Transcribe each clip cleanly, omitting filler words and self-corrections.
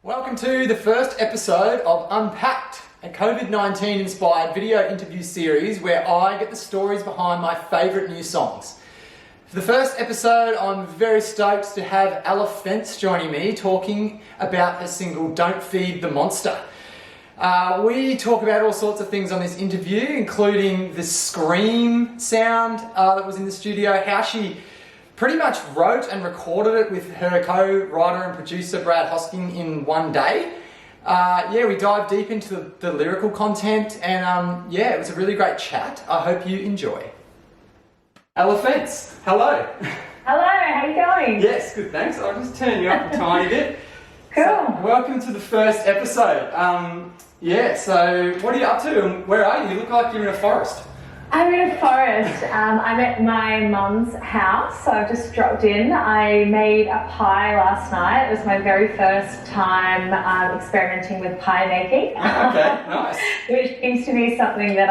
Welcome to the first episode of Unpacked, a COVID-19 inspired video interview series where I get the stories behind my favourite new songs. For the first episode, I'm very stoked to have Ella Fence joining me talking about her single Don't Feed the Monster. We talk about all sorts of things on this interview, including the scream sound that was in the studio, how she pretty much wrote and recorded it with her co-writer and producer Brad Hosking in one day. We dive deep into the lyrical content and it was a really great chat. I hope you enjoy. Ella Fence, hello. Hello, how you going? Yes, good, thanks. I'll just turn you up a tiny bit. Cool. So, welcome to the first episode. So what are you up to and where are you? You look like you're in a forest. I'm in a forest. I'm at my mum's house, so I've just dropped in. I made a pie last night. It was my very first time experimenting with pie making. Okay, nice. Which seems to be something that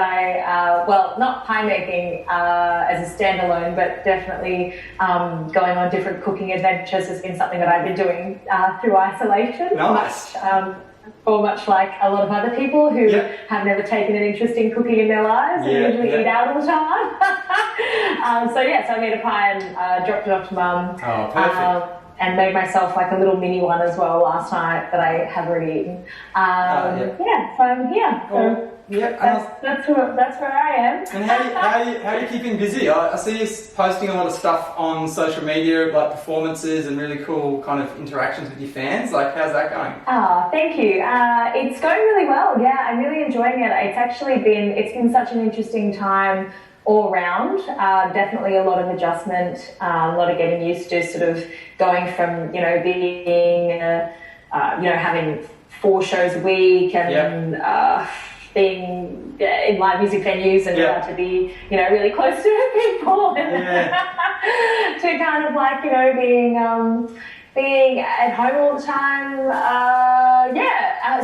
not pie making as a standalone, but definitely going on different cooking adventures has been something that I've been doing through isolation. Nice. Much like a lot of other people who have never taken an interest in cooking in their lives and usually eat out all the time. So I made a pie and dropped it off to Mum. Oh, perfect. And made myself like a little mini one as well last night that I have already eaten. So I'm here. That's where I am. And how are you keeping busy? I see you posting a lot of stuff on social media, like performances and really cool kind of interactions with your fans. Like, how's that going? Oh, thank you. It's going really well. Yeah, I'm really enjoying it. It's been such an interesting time all round. Definitely a lot of adjustment, a lot of getting used to sort of going from, being, having 4 shows a week and being in live music venues and allowed to be, really close to people and to kind of like, being at home all the time.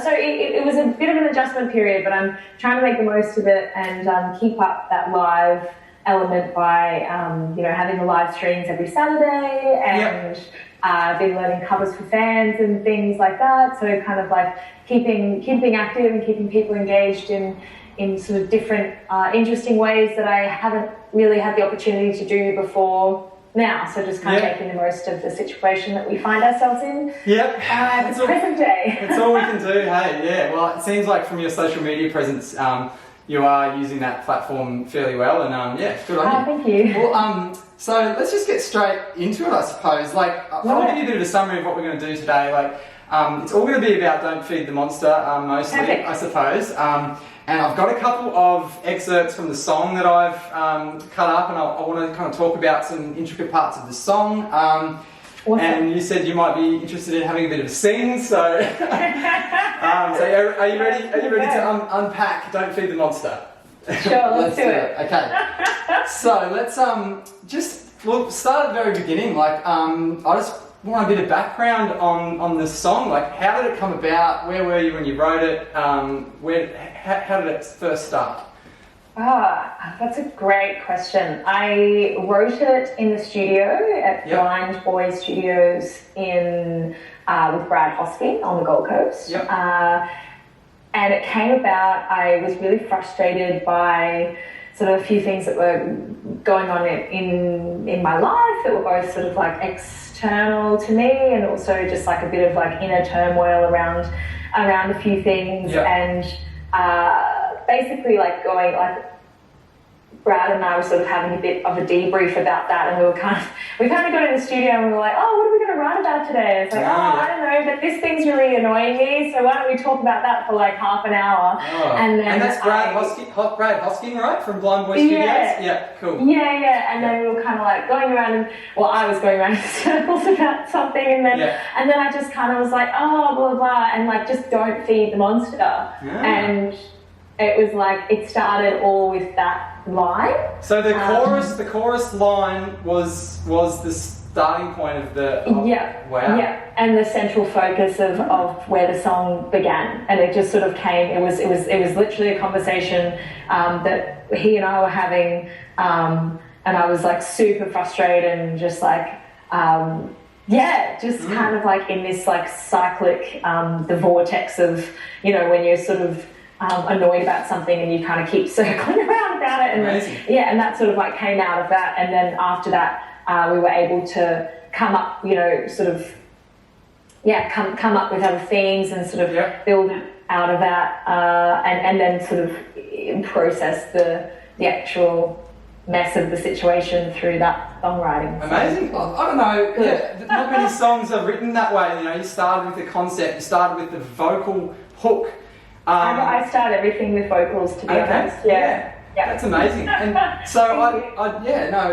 So it was a bit of an adjustment period, but I'm trying to make the most of it and keep up that live element by, having the live streams every Saturday and I've been learning covers for fans and things like that. So kind of like keeping active and keeping people engaged in sort of different interesting ways that I haven't really had the opportunity to do before now. So just kind of making the most of the situation that we find ourselves in at the present day. That's all we can do, hey, yeah. Well, it seems like from your social media presence, you are using that platform fairly well and good on you. Thank you. Well, so let's just get straight into it, I suppose. Like, I'll give you a bit of a summary of what we're going to do today. Like, it's all going to be about Don't Feed the Monster, mostly, Perfect. I suppose. And I've got a couple of excerpts from the song that I've cut up, and I want to kind of talk about some intricate parts of the song. Awesome. And you said you might be interested in having a bit of a sing, so are you ready? Are you ready to unpack Don't Feed the Monster? Sure, let's do it. Okay. So let's we'll start at the very beginning. Like, I just want a bit of background on this song. Like, how did it come about? Where were you when you wrote it? How did it first start? That's a great question. I wrote it in the studio at Blind Boy Studios with Brad Hosking on the Gold Coast. And it came about, I was really frustrated by sort of a few things that were going on in my life that were both sort of like external to me and also just like a bit of like inner turmoil around a few things and basically like going like Brad and I were sort of having a bit of a debrief about that and we kind of got in the studio and we were like, oh, what are we going to write about today? It's like, I don't know, but this thing's really annoying me, so why don't we talk about that for like half an hour? And that's Brad Hosking, right, from Blind Boy Studios? Yeah, cool. Yeah, and then we were kind of like going around and, I was going around in circles about something and then I just kind of was like, oh, blah, blah, blah, and like, just don't feed the monster. And it was like, it started all with that line. So the chorus line was the starting point of the wow. And the central focus of where the song began, and it just sort of came. It was literally a conversation that he and I were having, and I was like super frustrated and just like Yeah, just kind of like in this like cyclic, the vortex of, you know, when you're sort of annoyed about something and you kind of keep circling around about it. And then, yeah, and that sort of like came out of that. And then after that, we were able to come up, you know, sort of, come up with other themes and sort of build out of that, and then sort of process the actual mess of the situation through that songwriting. Amazing. I don't know, not many songs are written that way. You know, you started with the concept, you started with the vocal hook. I start everything with vocals, to be honest. Yeah. That's amazing. And so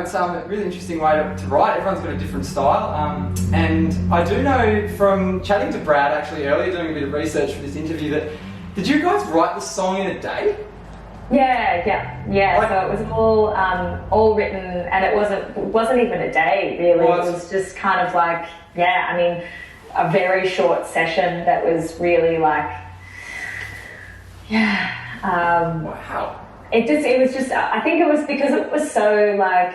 it's a really interesting way to write. Everyone's got a different style. And I do know from chatting to Brad actually earlier, doing a bit of research for this interview, that did you guys write the song in a day? Yeah. So it was all written, and it wasn't even a day really. It was just kind of like, I mean, a very short session that was really like, wow. It was just, I think it was because it was so like,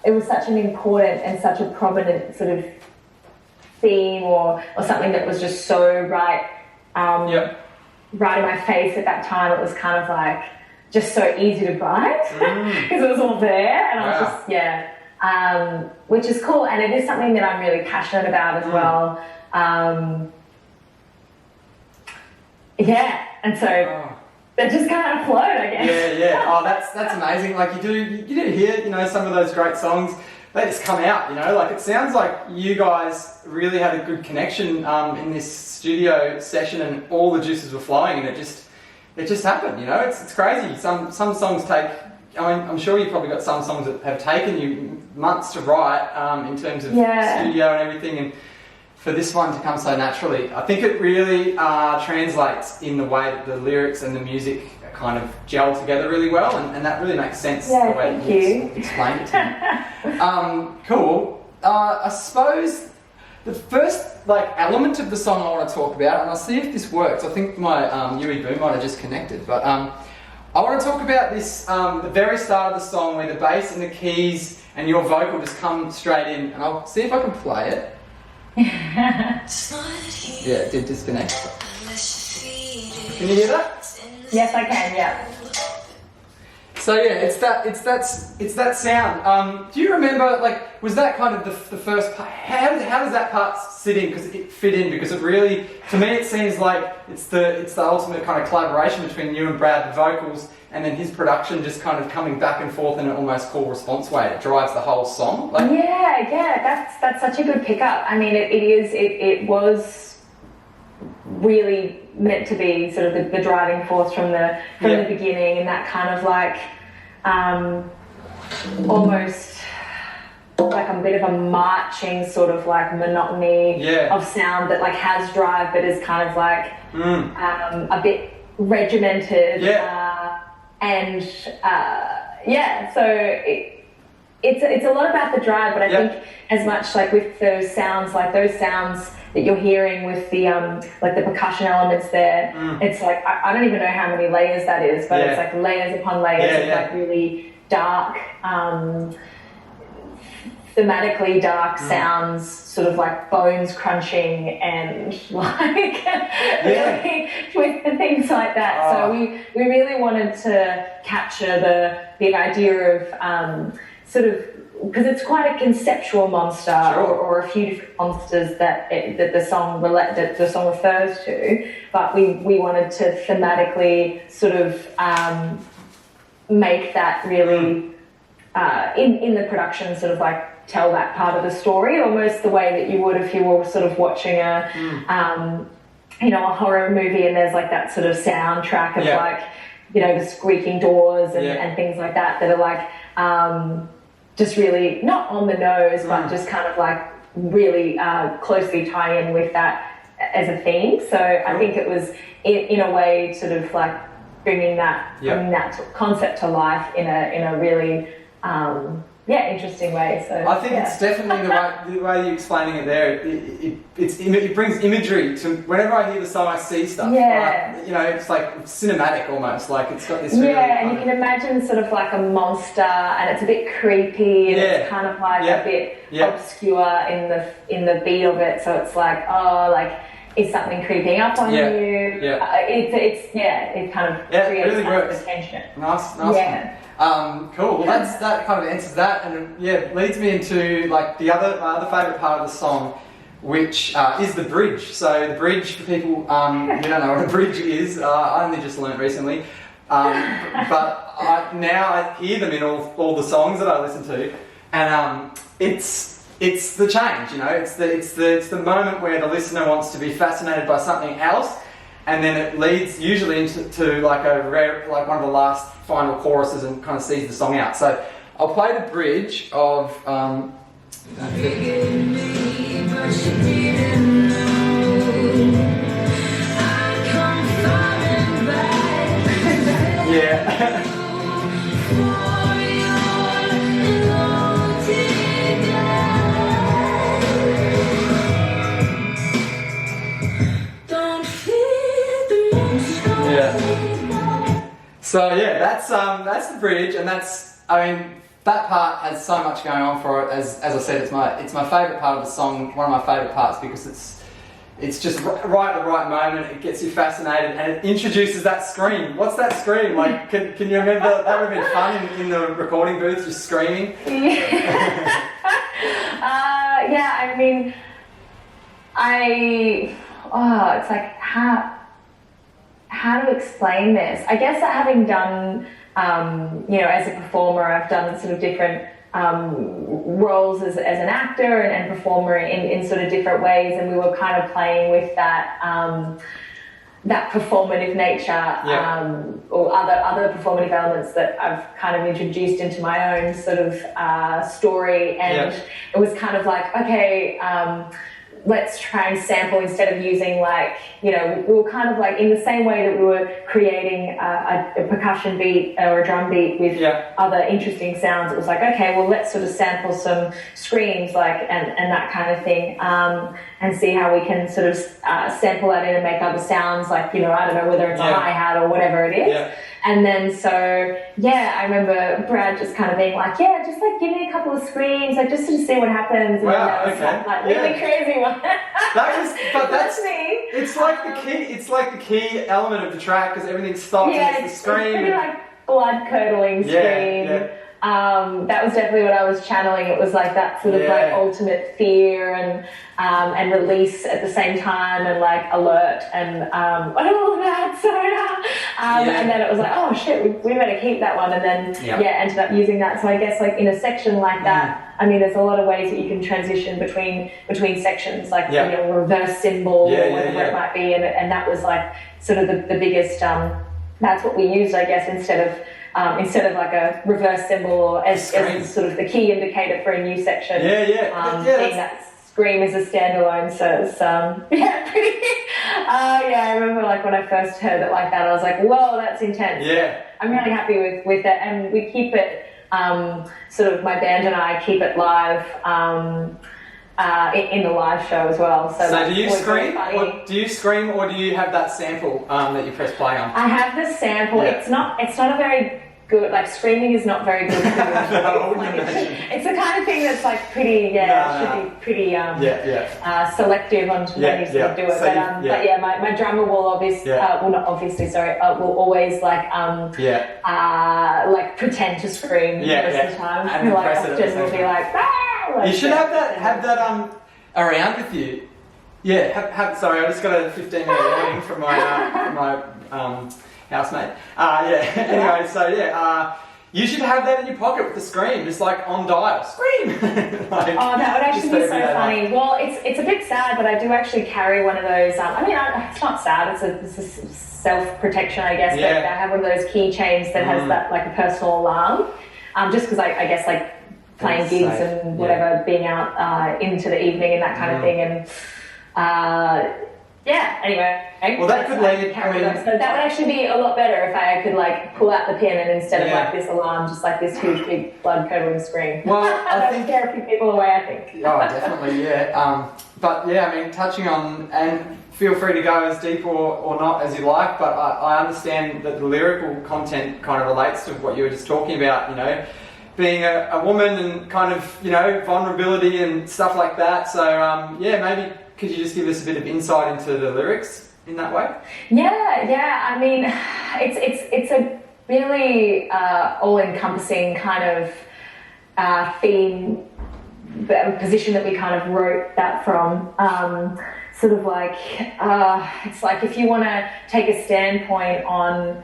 it was such an important and such a prominent sort of theme or something that was just so right in my face at that time. It was kind of like just so easy to write because it was all there, and I was just which is cool, and it is something that I'm really passionate about as well. And so they just kind of flowed, I guess. Yeah. Oh, that's amazing. Like you do hear, you know, some of those great songs, they just come out, you know. Like it sounds like you guys really had a good connection in this studio session, and all the juices were flowing, and it just happened, you know. It's crazy. Some songs take, I mean, I'm sure you've probably got some songs that have taken you months to write in terms of studio and everything, and for this one to come so naturally, I think it really translates in the way that the lyrics and the music kind of gel together really well, and that really makes sense the way you explained it to me. Cool. I suppose the first element of the song I want to talk about, and I'll see if this works. I think my USB might have just connected, but I want to talk about this, the very start of the song where the bass and the keys and your vocal just come straight in, and I'll see if I can play it. Yeah, it did disconnect. Can you hear that? Yes, I can. Yeah. So it's that sound. Do you remember, was that kind of the first part? How does that part sit in? Because it fit in. Because it really, to me, it seems like it's the ultimate kind of collaboration between you and Brad, the vocals, and then his production just kind of coming back and forth in an almost call response way. It drives the whole song. That's such a good pickup. I mean, it was really meant to be sort of the driving force from the beginning, and that kind of almost like a bit of a marching sort of monotony of sound that has drive but is kind of a bit regimented. So it's a lot about the drive, but I think as much with those sounds that you're hearing with the the percussion elements there, it's I don't even know how many layers that is, but it's layers upon layers of really dark, thematically dark sounds, sort of bones crunching and really twisted things like that. So we really wanted to capture the idea of sort of, because it's quite a conceptual monster, or a few different monsters that the song refers to, but we wanted to thematically sort of make that really in the production sort of tell that part of the story, almost the way that you would if you were sort of watching a horror movie, and there's that sort of soundtrack of the squeaking doors and things like that are just really not on the nose, but just kind of really closely tie in with that as a theme. So I think it was in a way sort of bringing that concept to life in a really interesting way. So I think it's definitely the way you're explaining it there. It brings imagery to whenever I hear the song, I see stuff. Yeah. Like, you know, it's like cinematic almost. Like it's got this. And you can imagine sort of like a monster, and it's a bit creepy, and it's kind of like a bit obscure in the beat of it. So it's like, is something creeping up on you? It kind of creates really works. The tension. Nice cool. Well, that kind of answers that, and leads me into like the other favourite part of the song, which is the bridge. So the bridge, for people who don't know what a bridge is, I only just learned recently, but now I hear them in all the songs that I listen to, and it's the change. You know, it's the moment where the listener wants to be fascinated by something else. And then it leads usually into like one of the last final choruses and kind of sees the song out. So I'll play the bridge of. Yeah. So that's the bridge, and that part has so much going on for it. As I said, it's my favourite part of the song, one of my favourite parts, because it's just right at the right moment. It gets you fascinated, and it introduces that scream. What's that scream? Like, can you remember? That would have been fun in the recording booth, just screaming. It's like how to explain this? I guess that having done, as a performer, I've done sort of different roles as an actor and performer in sort of different ways, and we were kind of playing with that that performative nature, or other performative elements that I've kind of introduced into my own sort of story, and it was kind of like, okay, let's try and sample instead of using we were kind of like in the same way that we were creating a percussion beat or a drum beat with other interesting sounds. It was like, okay, well, let's sort of sample some screams and that kind of thing, and see how we can sort of sample that in and make other sounds, I don't know whether it's a hi-hat or whatever it is. Yeah. And then I remember Brad just kind of being like, just give me a couple of screams, just to see what happens. Wow, and that was really crazy one. That's me. It's like the key element of the track, because everything stops and it's the scream. It's pretty like blood curdling scream. Yeah. That was definitely what I was channeling. It was like that sort of like ultimate fear and release at the same time, and like alert and all of that. So and then it was like, oh shit, we better keep that one, and then ended up using that. So I guess like in a section like that, there's a lot of ways that you can transition between sections, like reverse symbol or whatever it might be, and that was like sort of the biggest. That's what we used, I guess, instead of like a reverse symbol or as sort of the key indicator for a new section. Being that scream is a standalone, so it's pretty. I remember like when I first heard it like that, I was like, whoa, that's intense. Yeah, I'm really happy with it, and we keep it. Sort of my band and I keep it live. In the live show as well. So do you scream? Or do you have that sample that you press play on? I have the sample. Yeah. It's not a very good, like screaming is not very good. It's the kind of thing that's like pretty, should be pretty selective on when you sort of do it. So but my drummer will will always like pretend to scream most of the time. And like often will be like, you should have that around with you. Yeah, sorry, I just got a 15-minute warning from my housemate. Anyway, you should have that in your pocket with the scream, just like on dial. Scream! That would actually be so funny. Well, it's a bit sad, but I do actually carry one of those. It's not sad. It's a self-protection, I guess. Yeah. But I have one of those keychains that has that like a personal alarm. Just because I guess like playing gigs and whatever, being out into the evening and that kind of thing, and Yeah, anyway. Well, that could lead. So that would actually be a lot better if I could like pull out the pen and instead of like this alarm, just like this huge big blood curdling scream. Well, I think scare a few people away, I think. Oh, definitely, yeah. But yeah, I mean, touching on, and feel free to go as deep or not as you like, but I understand that the lyrical content kind of relates to what you were just talking about, you know, being a woman and kind of, you know, vulnerability and stuff like that. So yeah, maybe could you just give us a bit of insight into the lyrics in that way? Yeah. I mean, it's a really all-encompassing kind of theme, position that we kind of wrote that from. Sort of like it's like if you want to take a standpoint on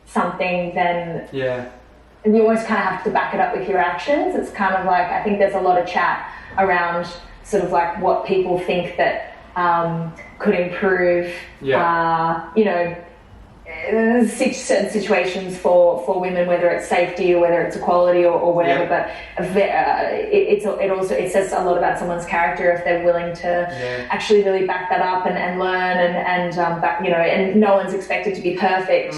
something, then and you always kind of have to back it up with your actions. It's kind of like, I think there's a lot of chat around sort of like what people think that could improve, you know, certain situations for women, whether it's safety or whether it's equality or whatever. But it says a lot about someone's character if they're willing to actually really back that up and learn and back, you know, and no one's expected to be perfect.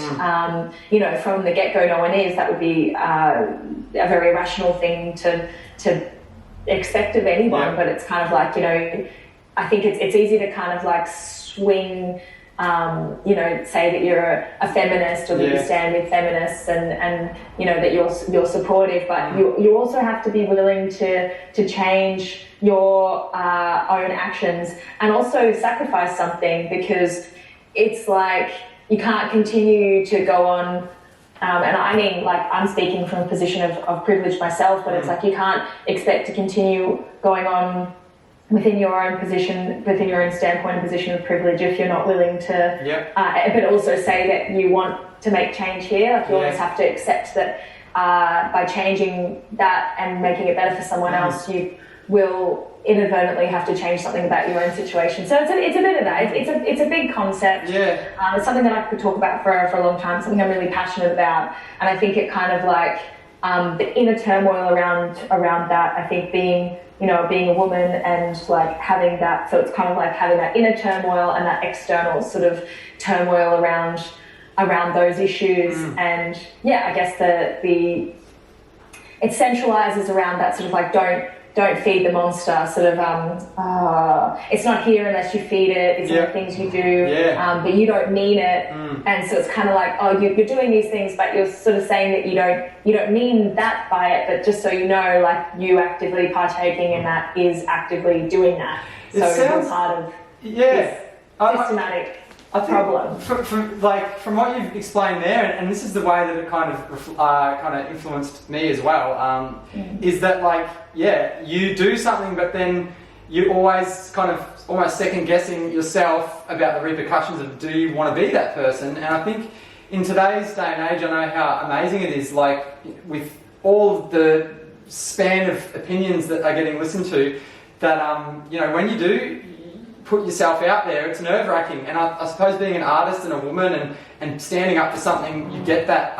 You know, from the get-go, no one is. That would be a very irrational thing to expect of anyone. But it's kind of like, you know, I think it's easy to kind of like swing. You know, say that you're a feminist or that you stand with feminists and you know that you're supportive, but you also have to be willing to change your own actions and also sacrifice something, because it's like you can't continue to go on. And I mean, like, I'm speaking from a position of privilege myself, but it's like you can't expect to continue going on within your own position, within your own standpoint and position of privilege if you're not willing to, but also say that you want to make change here. Like, you always have to accept that by changing that and making it better for someone else, you will inadvertently have to change something about your own situation. So it's a bit of that. It's a big concept. It's something that I could talk about for a long time, something I'm really passionate about. And I think it kind of like the inner turmoil around that, I think being a woman and like having that, so it's kind of like having that inner turmoil and that external sort of turmoil around those issues. And I guess it centralizes around that sort of like don't feed the monster, sort of it's not here unless you feed it. These are the things you do, but you don't mean it. And so it's kind of like, oh, you're doing these things, but you're sort of saying that you don't mean that by it, but just so you know, like, you actively partaking in that is actively doing that. So it's part of this systematic problem. From what you've explained there, and this is the way that it kind of influenced me as well, is that like, you do something, but then you always kind of almost second guessing yourself about the repercussions of, do you want to be that person? And I think in today's day and age, I know how amazing it is, like with all of the span of opinions that are getting listened to, that you know, when you do put yourself out there, it's nerve-wracking. And I suppose being an artist and a woman and standing up for something, you get that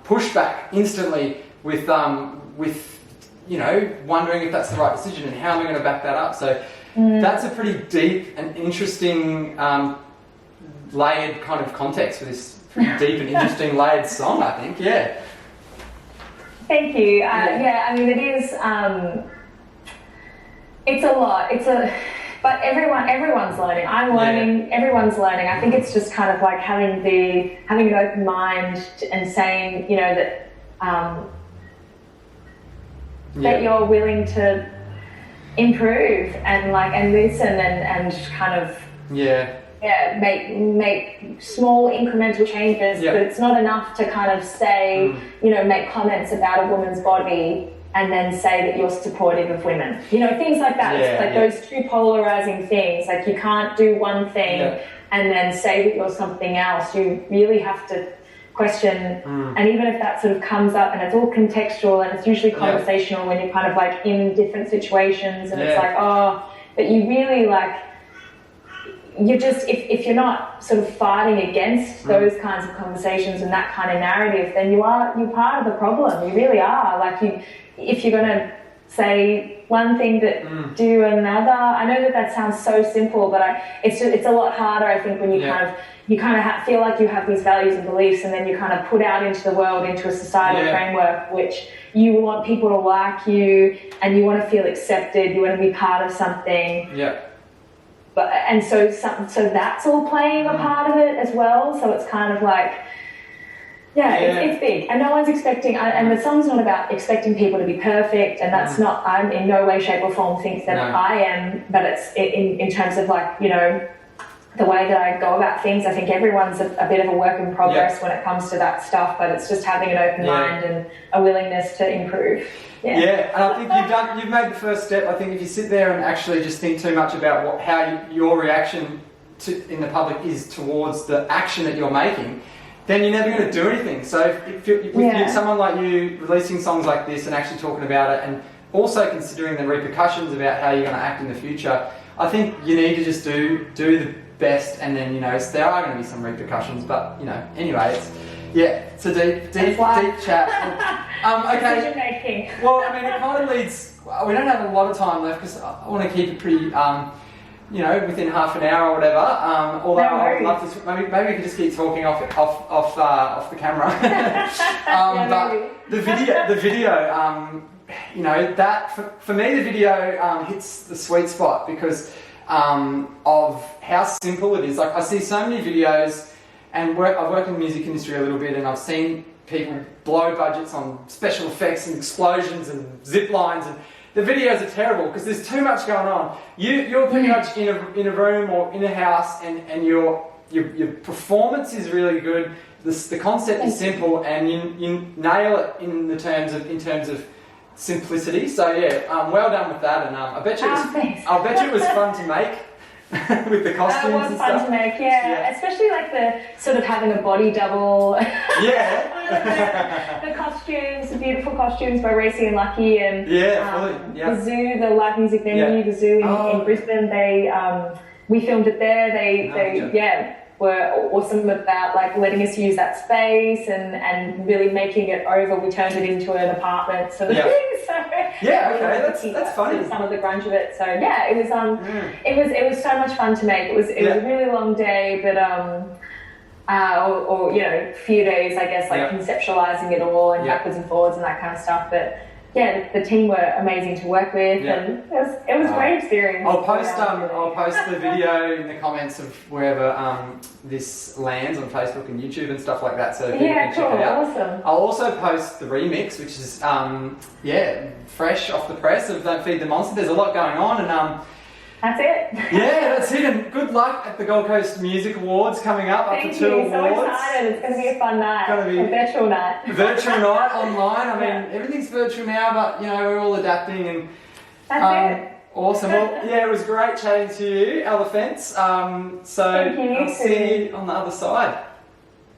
pushback instantly with you know, wondering if that's the right decision and how am I going to back that up. So that's a pretty deep and interesting layered kind of context for this pretty deep and interesting layered song, I think. Thank you. I mean, it is it's a lot. But everyone's learning. I'm learning. Everyone's learning. I think it's just kind of like having an open mind and saying, you know, that that you're willing to improve and listen and kind of make small incremental changes. But it's not enough to kind of say, you know, make comments about a woman's body and then say that you're supportive of women. You know, things like that. It's like those two polarizing things. Like, you can't do one thing and then say that you're something else. You really have to question, and even if that sort of comes up, and it's all contextual and it's usually conversational when you're kind of like in different situations, and it's like, but you really like, you're just, if you're not sort of fighting against those kinds of conversations and that kind of narrative, then you're part of the problem. You really are. Like, if you're going to say one thing but do another. I know that sounds so simple, but it's a lot harder, I think, when you kind of feel like you have these values and beliefs, and then you kind of put out into the world, into a societal framework, which you want people to like you, and you want to feel accepted, you want to be part of something. Yeah. And so that's all playing a part of it as well. So it's kind of like, it's big, and no one's expecting. And the song's not about expecting people to be perfect, and that's not. I'm in no way, shape, or form think that I am. But it's in terms of, like, you know, the way that I go about things. I think everyone's a bit of a work in progress when it comes to that stuff. But it's just having an open mind and a willingness to improve. Yeah, and I think you've made the first step. I think if you sit there and actually just think too much about how your reaction in the public is towards the action that you're making, then you're never going to do anything. So if someone like you releasing songs like this and actually talking about it, and also considering the repercussions about how you're going to act in the future, I think you need to just do the best, and then, you know, there are going to be some repercussions, but, you know, anyway, it's a deep chat. Okay. Decision making. Well, I mean, it kind of leads. We don't have a lot of time left because I want to keep it pretty, you know, within half an hour or whatever. Although I'd love to, maybe we could just keep talking off the camera. But the video, you know, that for me, the video hits the sweet spot because of how simple it is. Like, I see so many videos, and I've worked in the music industry a little bit, and I've seen people blow budgets on special effects and explosions and zip lines, and the videos are terrible because there's too much going on. You're pretty much in a room or in a house, and your performance is really good. The concept is simple, and you nail it in terms of simplicity. So well done with that, and I bet you it was fun to make. With the costumes and stuff. It was fun to make, especially like the sort of having a body double. The costumes, the beautiful costumes by Racy and Lucky, and the zoo, the live music venue, the zoo in Brisbane. We filmed it there. They were awesome about, like, letting us use that space and really making it over. We turned it into an apartment sort of thing. So that's funny. Some of the grunge of it. So it was so much fun to make. It was a really long day, but or you know, few days, I guess, like conceptualizing it all and backwards and forwards and that kind of stuff. But the team were amazing to work with, and it was a great experience. I'll post the video in the comments of wherever this lands on Facebook and YouTube and stuff like that, so people can check it out. Awesome. I'll also post the remix, which is fresh off the press of Don't Feed the Monster. There's a lot going on, and that's it. That's it, and good luck at the Gold Coast Music Awards coming up. Thank for 2 you. awards. So excited. It's going to be a fun night. It's going to be a virtual night. Virtual night online. I mean, everything's virtual now, but, you know, we're all adapting, and that's it. Awesome. Well, it was great chatting to you, Elephants. So Thank you. I'll see you on the other side.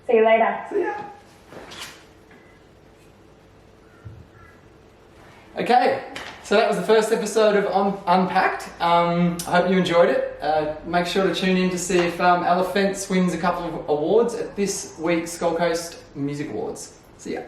See you later. See ya. Okay, so that was the first episode of Unpacked. I hope you enjoyed it. Make sure to tune in to see if Elephants wins a couple of awards at this week's Gold Coast Music Awards. See ya.